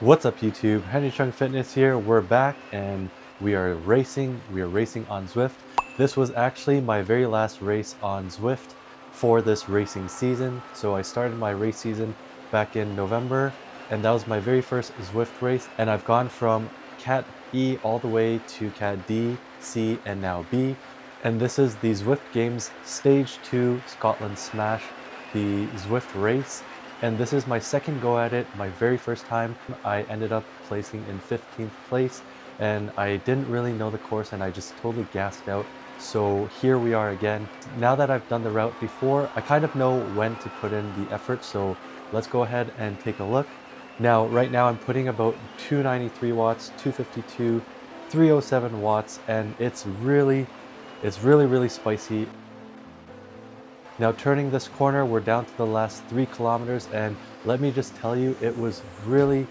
What's up YouTube? Henry Chung Fitness here. We're back and we are racing. We are racing on Zwift. This was actually my very last race on Zwift for this racing season. So I started my race season back in November and that was my very first Zwift race. And I've gone from Cat E all the way to Cat D, C, and now B. And this is the Zwift Games Stage 2 Scotland Smash, the Zwift Race. And this is my second go at it, my very first time. I ended up placing in 15th place and I didn't really know the course and I just totally gassed out. So here we are again. Now that I've done the route before, I kind of know when to put in the effort. So let's go ahead and take a look. Now, right now I'm putting about 293 watts, 252, 307 watts, and it's really spicy. Now turning this corner, we're down to the last 3 kilometers and let me just tell you, it was really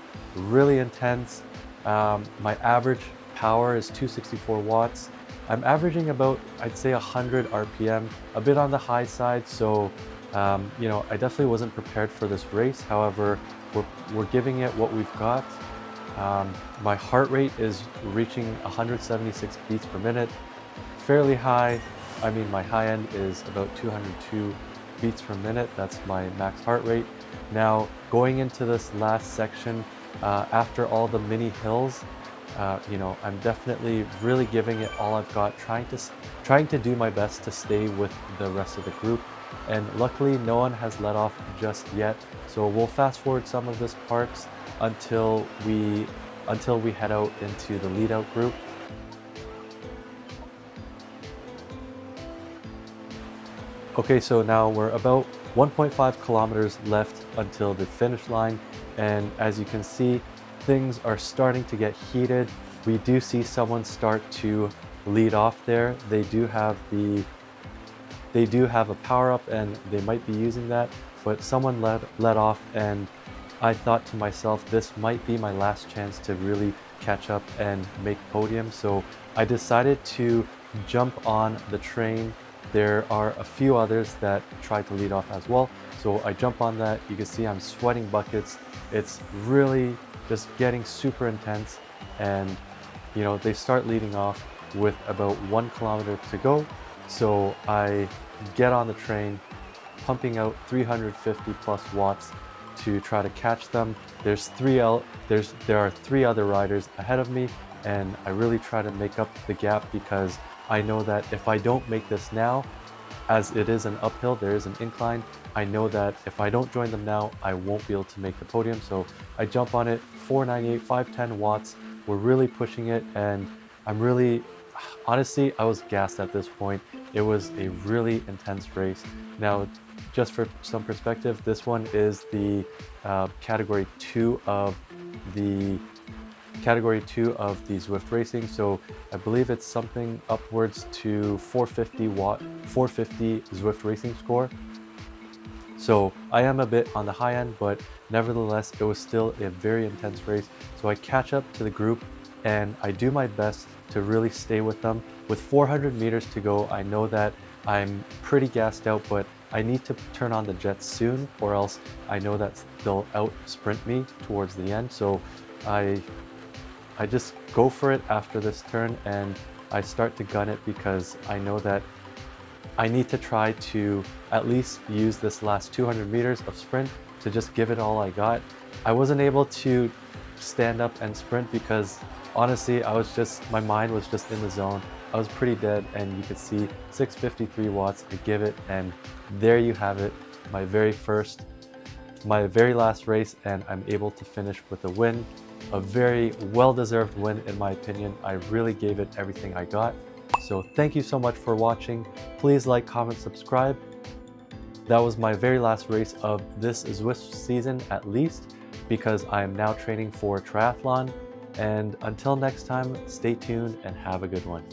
intense. My average power is 264 watts. I'm averaging about, I'd say 100 RPM, a bit on the high side. So, you know, I definitely wasn't prepared for this race. However, we're giving it what we've got. My heart rate is reaching 176 beats per minute, fairly high. I mean, my high end is about 202 beats per minute. That's my max heart rate. Now, going into this last section, after all the mini hills, you know, I'm definitely really giving it all I've got, trying to do my best to stay with the rest of the group. And luckily, no one has let off just yet. So we'll fast forward some of this parts until we head out into the lead out group. Okay, so now we're about 1.5 kilometers left until the finish line. And as you can see, things are starting to get heated. We do see someone start to lead off there. They do have a power up and they might be using that, but someone led off and I thought to myself, this might be my last chance to really catch up and make podium. So I decided to jump on the train. There are a few others that tried to lead off as well. So I jump on that. You can see I'm sweating buckets. It's really just getting super intense. And, you know, they start leading off with about 1 kilometer to go. So I get on the train, pumping out 350 plus watts to try to catch them. There are 3 other riders ahead of me, and I really try to make up the gap because I know that if I don't make this now, as it is an uphill, there is an incline, I know that if I don't join them now, I won't be able to make the podium. So I jump on it, 498, 510 watts. We're really pushing it, and honestly, I was gassed at this point. It was a really intense race. Now, just for some perspective, this one is the category 2 of the Zwift Racing. So I believe it's something upwards to 450 Zwift Racing Score. So I am a bit on the high end, but nevertheless, it was still a very intense race. So I catch up to the group and I do my best to really stay with them. With 400 meters to go, I know that I'm pretty gassed out, but I need to turn on the jets soon or else I know that they'll out sprint me towards the end. So I just go for it after this turn and I start to gun it because I know that I need to try to at least use this last 200 meters of sprint to just give it all I got. I wasn't able to stand up and sprint because honestly, my mind was just in the zone. I was pretty dead and you could see 653 watts to give it, and there you have it. My very last race, and I'm able to finish with a win. A very well-deserved win in my opinion. I really gave it everything I got. So thank you so much for watching. Please like, comment, subscribe. That was my very last race of this Zwift season at least, because I am now training for triathlon. And until next time, stay tuned and have a good one.